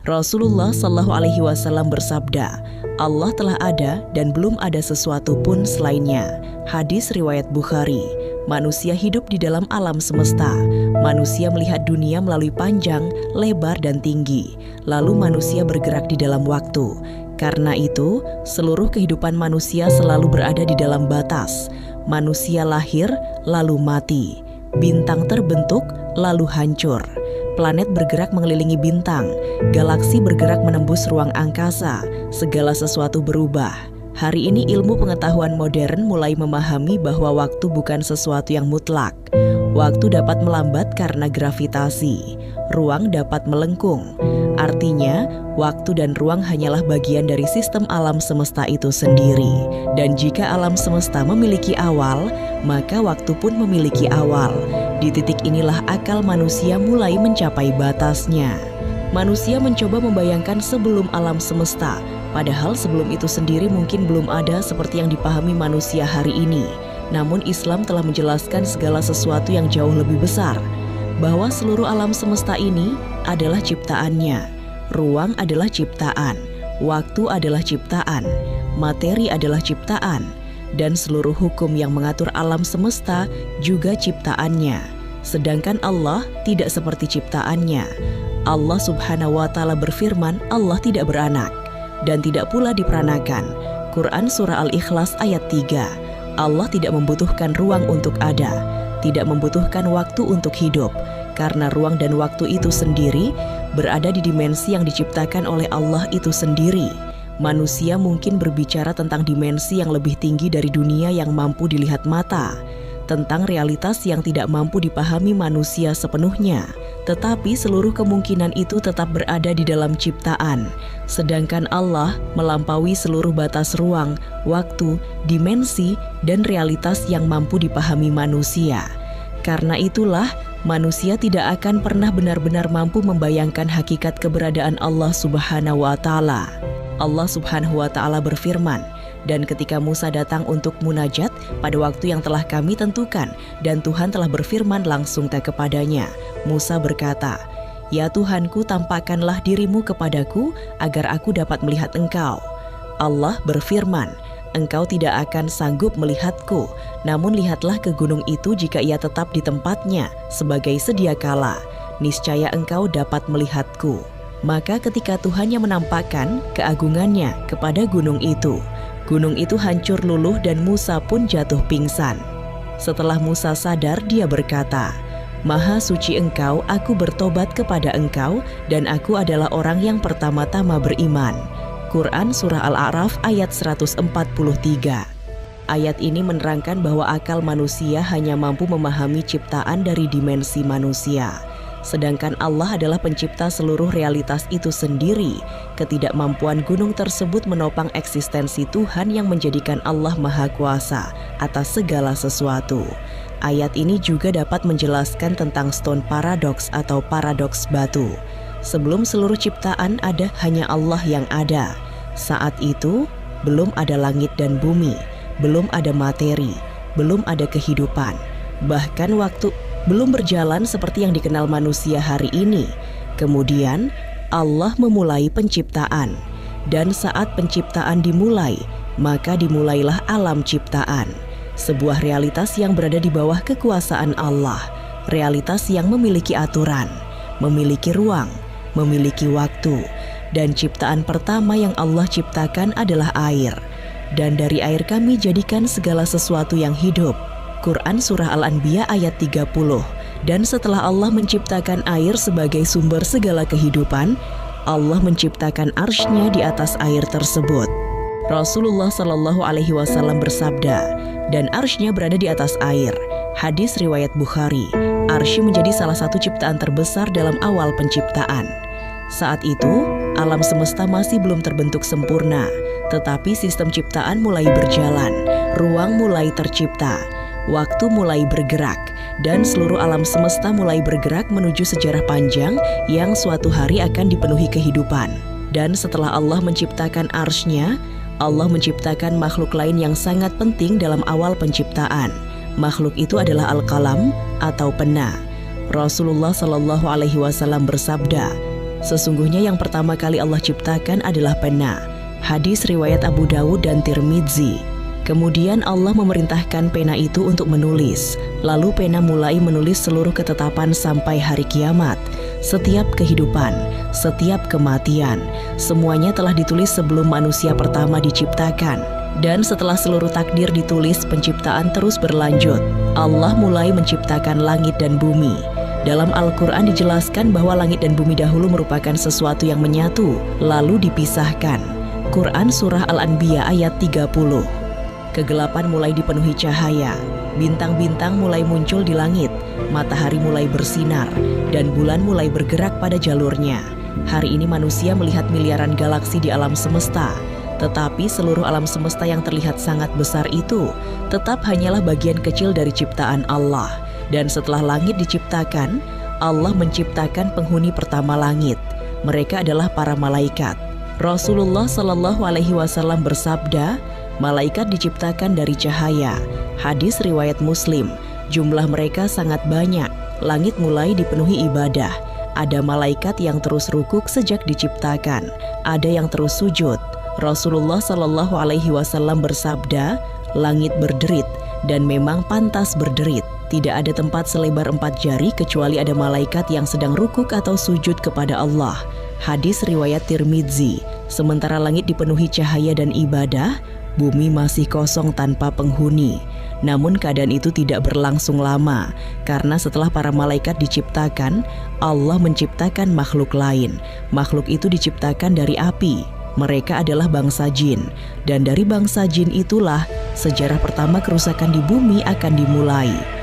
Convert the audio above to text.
Rasulullah Shallallahu Alaihi Wasallam bersabda, Allah telah ada dan belum ada sesuatu pun selainnya. Hadis riwayat Bukhari. Manusia hidup di dalam alam semesta. Manusia melihat dunia melalui panjang, lebar, dan tinggi. Lalu manusia bergerak di dalam waktu. Karena itu, seluruh kehidupan manusia selalu berada di dalam batas. Manusia lahir, lalu mati. Bintang terbentuk, lalu hancur. Planet bergerak mengelilingi bintang. Galaksi bergerak menembus ruang angkasa. Segala sesuatu berubah. Hari ini ilmu pengetahuan modern mulai memahami bahwa waktu bukan sesuatu yang mutlak. Waktu dapat melambat karena gravitasi. Ruang dapat melengkung. Artinya, waktu dan ruang hanyalah bagian dari sistem alam semesta itu sendiri. Dan jika alam semesta memiliki awal, maka waktu pun memiliki awal. Di titik inilah akal manusia mulai mencapai batasnya. Manusia mencoba membayangkan sebelum alam semesta, padahal sebelum itu sendiri mungkin belum ada seperti yang dipahami manusia hari ini. Namun Islam telah menjelaskan segala sesuatu yang jauh lebih besar, bahwa seluruh alam semesta ini adalah ciptaannya. Ruang adalah ciptaan, waktu adalah ciptaan, materi adalah ciptaan, dan seluruh hukum yang mengatur alam semesta juga ciptaannya. Sedangkan Allah tidak seperti ciptaannya. Allah Subhanahu wa Ta'ala berfirman, Allah tidak beranak dan tidak pula diperanakan. Quran Surah Al-Ikhlas ayat 3. Allah tidak membutuhkan ruang untuk ada, tidak membutuhkan waktu untuk hidup, karena ruang dan waktu itu sendiri berada di dimensi yang diciptakan oleh Allah itu sendiri. Manusia mungkin berbicara tentang dimensi yang lebih tinggi dari dunia yang mampu dilihat mata, tentang realitas yang tidak mampu dipahami manusia sepenuhnya. Tetapi seluruh kemungkinan itu tetap berada di dalam ciptaan. Sedangkan Allah melampaui seluruh batas ruang, waktu, dimensi, dan realitas yang mampu dipahami manusia. Karena itulah, manusia tidak akan pernah benar-benar mampu membayangkan hakikat keberadaan Allah Subhanahu wa Ta'ala. Allah Subhanahu wa Ta'ala berfirman, dan ketika Musa datang untuk munajat pada waktu yang telah kami tentukan, dan Tuhan telah berfirman langsung kepadanya, Musa berkata, Ya Tuhanku, tampakkanlah dirimu kepadaku agar aku dapat melihat engkau. Allah berfirman, Engkau tidak akan sanggup melihatku, namun lihatlah ke gunung itu jika ia tetap di tempatnya sebagai sedia kala, niscaya engkau dapat melihatku. Maka ketika Tuhan yang menampakkan keagungannya kepada gunung itu hancur luluh dan Musa pun jatuh pingsan. Setelah Musa sadar, dia berkata, Maha suci engkau, aku bertobat kepada engkau dan aku adalah orang yang pertama-tama beriman. Quran Surah Al-A'raf ayat 143. Ayat ini menerangkan bahwa akal manusia hanya mampu memahami ciptaan dari dimensi manusia. Sedangkan Allah adalah pencipta seluruh realitas itu sendiri. Ketidakmampuan gunung tersebut menopang eksistensi Tuhan yang menjadikan Allah Maha Kuasa atas segala sesuatu. Ayat ini juga dapat menjelaskan tentang stone paradox atau paradoks batu. Sebelum seluruh ciptaan ada, hanya Allah yang ada. Saat itu, belum ada langit dan bumi, belum ada materi, belum ada kehidupan. Bahkan waktu belum berjalan seperti yang dikenal manusia hari ini. Kemudian, Allah memulai penciptaan. Dan saat penciptaan dimulai, maka dimulailah alam ciptaan. Sebuah realitas yang berada di bawah kekuasaan Allah. Realitas yang memiliki aturan, memiliki ruang, memiliki waktu. Dan ciptaan pertama yang Allah ciptakan adalah air. Dan dari air kami jadikan segala sesuatu yang hidup. Quran Surah Al-Anbiya ayat 30. Dan setelah Allah menciptakan air sebagai sumber segala kehidupan, Allah menciptakan arsy-Nya di atas air tersebut. Rasulullah Shallallahu Alaihi Wasallam bersabda, dan arsy-Nya berada di atas air. Hadis riwayat Bukhari. Arsy menjadi salah satu ciptaan terbesar dalam awal penciptaan. Saat itu, alam semesta masih belum terbentuk sempurna, tetapi sistem ciptaan mulai berjalan, ruang mulai tercipta, waktu mulai bergerak, dan seluruh alam semesta mulai bergerak menuju sejarah panjang yang suatu hari akan dipenuhi kehidupan. Dan setelah Allah menciptakan arsy-Nya, Allah menciptakan makhluk lain yang sangat penting dalam awal penciptaan. Makhluk itu adalah Al-Qalam atau pena. Rasulullah Shallallahu Alaihi Wasallam bersabda, Sesungguhnya yang pertama kali Allah ciptakan adalah pena. Hadis riwayat Abu Dawud dan Tirmidzi. Kemudian Allah memerintahkan pena itu untuk menulis. Lalu pena mulai menulis seluruh ketetapan sampai hari kiamat. Setiap kehidupan, setiap kematian, semuanya telah ditulis sebelum manusia pertama diciptakan. Dan setelah seluruh takdir ditulis, penciptaan terus berlanjut. Allah mulai menciptakan langit dan bumi. Dalam Al-Quran dijelaskan bahwa langit dan bumi dahulu merupakan sesuatu yang menyatu, lalu dipisahkan. Quran Surah Al-Anbiya ayat 30. Kegelapan mulai dipenuhi cahaya, bintang-bintang mulai muncul di langit, matahari mulai bersinar, dan bulan mulai bergerak pada jalurnya. Hari ini manusia melihat miliaran galaksi di alam semesta, tetapi seluruh alam semesta yang terlihat sangat besar itu tetap hanyalah bagian kecil dari ciptaan Allah. Dan setelah langit diciptakan, Allah menciptakan penghuni pertama langit. Mereka adalah para malaikat. Rasulullah Shallallahu Alaihi Wasallam bersabda, malaikat diciptakan dari cahaya. Hadis riwayat Muslim. Jumlah mereka sangat banyak. Langit mulai dipenuhi ibadah. Ada malaikat yang terus rukuk sejak diciptakan. Ada yang terus sujud. Rasulullah Shallallahu Alaihi Wasallam bersabda, langit berderit dan memang pantas berderit. Tidak ada tempat selebar 4 jari kecuali ada malaikat yang sedang rukuk atau sujud kepada Allah. Hadis riwayat Tirmidzi. Sementara langit dipenuhi cahaya dan ibadah, bumi masih kosong tanpa penghuni. Namun keadaan itu tidak berlangsung lama, karena setelah para malaikat diciptakan, Allah menciptakan makhluk lain. Makhluk itu diciptakan dari api. Mereka adalah bangsa jin, dan dari bangsa jin itulah sejarah pertama kerusakan di bumi akan dimulai.